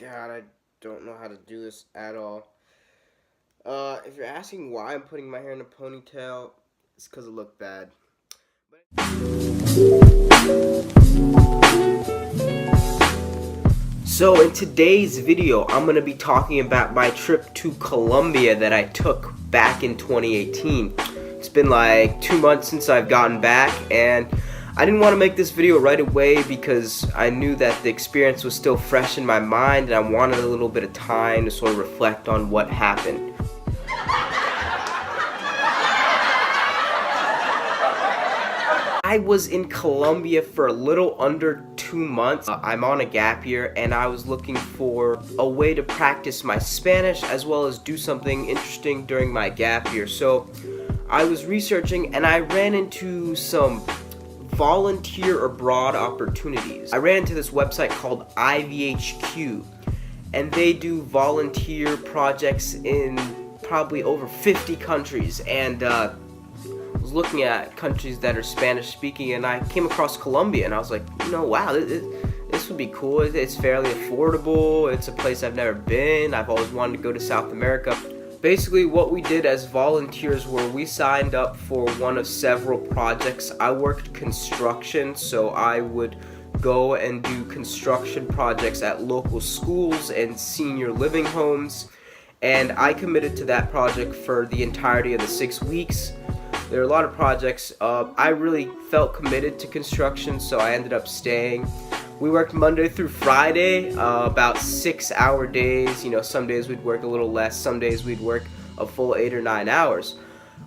God, I don't know how to do this at all. If you're asking why I'm putting my hair in a ponytail, it's because it looked bad. So in today's video, I'm going to be talking about my trip to Colombia that I took back in 2018. It's been like 2 months since I've gotten back, and I didn't want to make this video right away because I knew that the experience was still fresh in my mind and I wanted a little bit of time to sort of reflect on what happened. I was in Colombia for a little under 2 months. I'm on a gap year and I was looking for a way to practice my Spanish as well as do something interesting during my gap year. So I was researching and I ran into some volunteer abroad opportunities. I ran into this website called IVHQ, and they do volunteer projects in probably over 50 countries, and was looking at countries that are Spanish speaking, and I came across Colombia and I was like, wow, this would be cool. It's fairly affordable. It's a place I've never been. I've always wanted to go to South America. Basically, what we did as volunteers were we signed up for one of several projects. I worked construction, so I would go and do construction projects at local schools and senior living homes, and I committed to that project for the entirety of the 6 weeks. There are a lot of projects. I really felt committed to construction, so I ended up staying. We worked Monday through Friday, about 6-hour days. Some days we'd work a little less, some days we'd work a full 8 or 9 hours.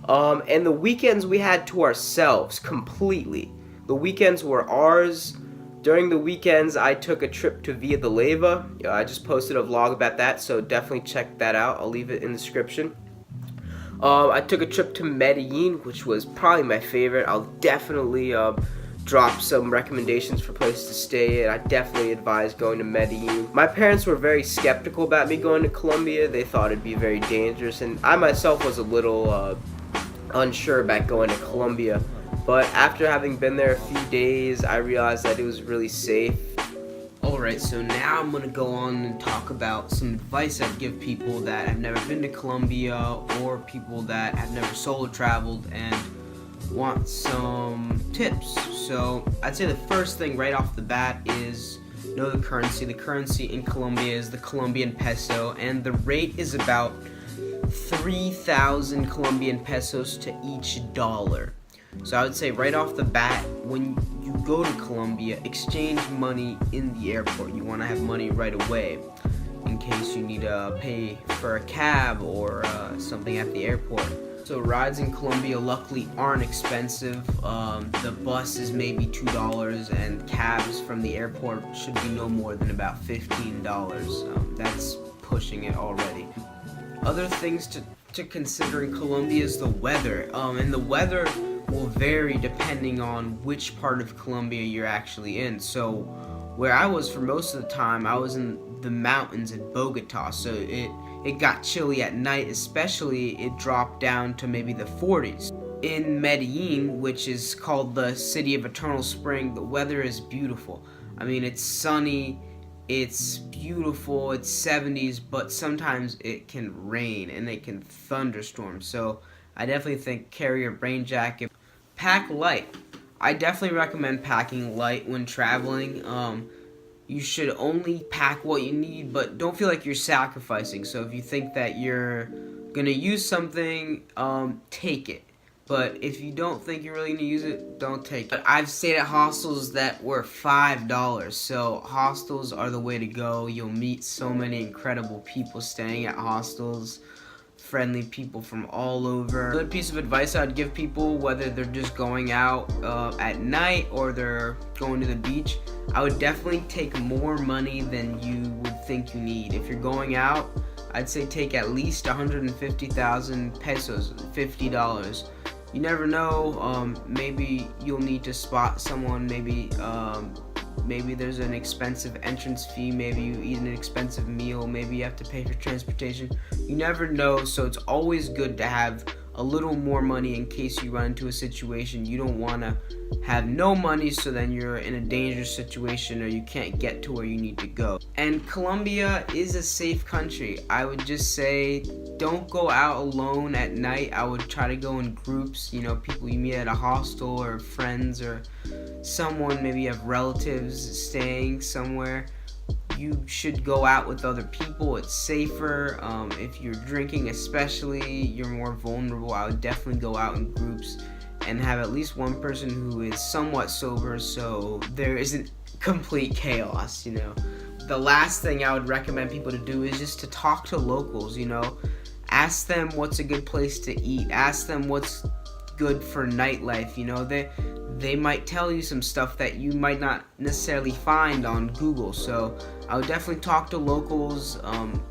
And the weekends we had to ourselves completely. The weekends were ours. During the weekends, I took a trip to Villa de Leyva. I just posted a vlog about that, so definitely check that out. I'll leave it in the description. I took a trip to Medellín, which was probably my favorite. I'll definitely drop some recommendations for places to stay in. I definitely advise going to Medellín. My parents were very skeptical about me going to Colombia. They thought it'd be very dangerous, and I myself was a little unsure about going to Colombia. But after having been there a few days, I realized that it was really safe. Alright, so now I'm going to go on and talk about some advice I'd give people that have never been to Colombia or people that have never solo traveled and want some tips. So I'd say the first thing right off the bat is know the currency. The currency in Colombia is the Colombian peso, and the rate is about 3,000 Colombian pesos to each dollar. So I would say right off the bat, when you go to Colombia, exchange money in the airport. You want to have money right away in case you need to pay for a cab or something at the airport. So rides in Colombia luckily aren't expensive. The bus is maybe $2 and cabs from the airport should be no more than about $15. That's pushing it already. Other things to consider in Colombia is the weather. And the weather will vary depending on which part of Colombia you're actually in. So where I was for most of the time, I was in the mountains in Bogota, so it got chilly at night, especially it dropped down to maybe the 40s. In Medellín, which is called the City of Eternal Spring, the weather is beautiful. I mean, it's sunny, it's beautiful, it's 70s, but sometimes it can rain and it can thunderstorm. So I definitely think carry a rain jacket. Pack light. I definitely recommend packing light when traveling. You should only pack what you need, but don't feel like you're sacrificing. So if you think that you're gonna use something, take it. But if you don't think you're really gonna use it, don't take it. I've stayed at hostels that were $5, so hostels are the way to go. You'll meet so many incredible people staying at hostels. Friendly people from all over. Another piece of advice I'd give people, whether they're just going out at night or they're going to the beach, I would definitely take more money than you would think you need. If you're going out, I'd say take at least 150,000 pesos, $50. You never know, maybe you'll need to spot someone, maybe there's an expensive entrance fee, maybe you eat an expensive meal, maybe you have to pay for transportation. You never know, so it's always good to have a little more money in case you run into a situation you don't want to have no money, so then you're in a dangerous situation or you can't get to where you need to go. And Colombia is a safe country. I would just say don't go out alone at night. I would try to go in groups, you know, people you meet at a hostel or friends or someone, maybe you have relatives staying somewhere. You should go out with other people. It's safer. If you're drinking especially, you're more vulnerable. I would definitely go out in groups and have at least one person who is somewhat sober so there isn't complete chaos, you know. The last thing I would recommend people to do is just to talk to locals, you know. Ask them what's a good place to eat. Ask them what's good for nightlife, you know. They might tell you some stuff that you might not necessarily find on Google. So I would definitely talk to locals.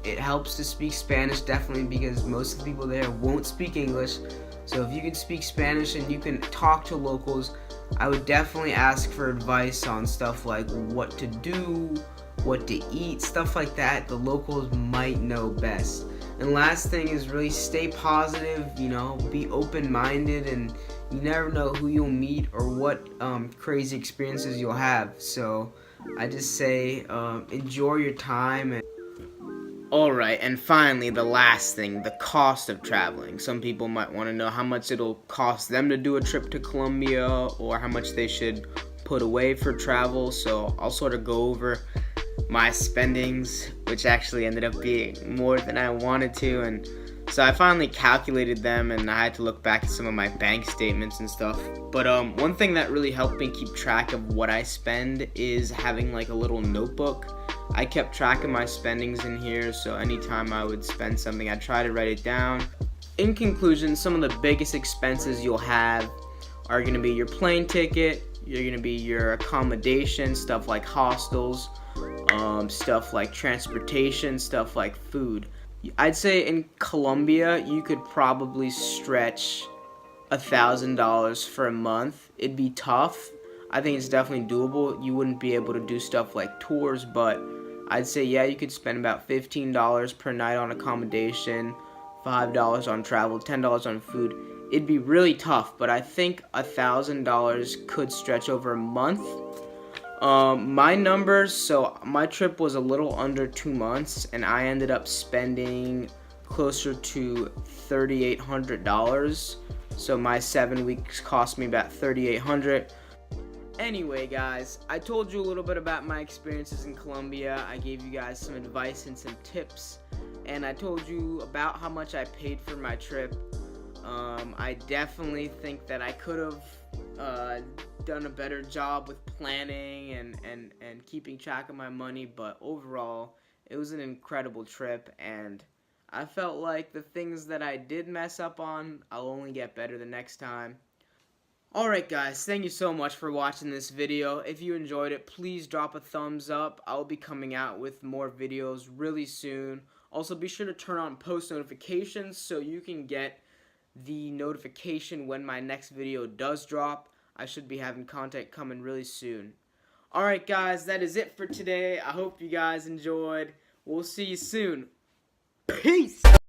It helps to speak Spanish, definitely, because most of the people there won't speak English. So if you can speak Spanish and you can talk to locals, I would definitely ask for advice on stuff like what to do, what to eat, stuff like that. The locals might know best. And last thing is really stay positive, you know, be open-minded, and you never know who you'll meet or what crazy experiences you'll have. So I just say enjoy your time. And alright, and finally the last thing, the cost of traveling. Some people might want to know how much it'll cost them to do a trip to Colombia or how much they should put away for travel. So I'll sort of go over my spendings, which actually ended up being more than I wanted to, and so I finally calculated them and I had to look back at some of my bank statements and stuff. But one thing that really helped me keep track of what I spend is having like a little notebook. I kept track of my spendings in here, so anytime I would spend something I'd try to write it down. In conclusion, some of the biggest expenses you'll have are going to be your plane ticket, you're going to be your accommodation, stuff like hostels, stuff like transportation, stuff like food. I'd say in Colombia you could probably stretch $1,000 for a month. It'd be tough. I think it's definitely doable. You wouldn't be able to do stuff like tours, but I'd say yeah, you could spend about $15 per night on accommodation, $5 on travel, $10 on food. It'd be really tough, but I think $1,000 could stretch over a month. My numbers, so my trip was a little under 2 months, and I ended up spending closer to $3,800. So my 7 weeks cost me about $3,800. Anyway, guys, I told you a little bit about my experiences in Colombia. I gave you guys some advice and some tips, and I told you about how much I paid for my trip. I definitely think that I could have done a better job with planning and keeping track of my money, but overall it was an incredible trip, and I felt like the things that I did mess up on, I'll only get better the next time. Alright guys, thank you so much for watching this video. If you enjoyed it, please drop a thumbs up. I'll be coming out with more videos really soon. Also, be sure to turn on post notifications so you can get the notification when my next video does drop. I should be having content coming really soon. Alright guys, that is it for today. I hope you guys enjoyed. We'll see you soon. Peace!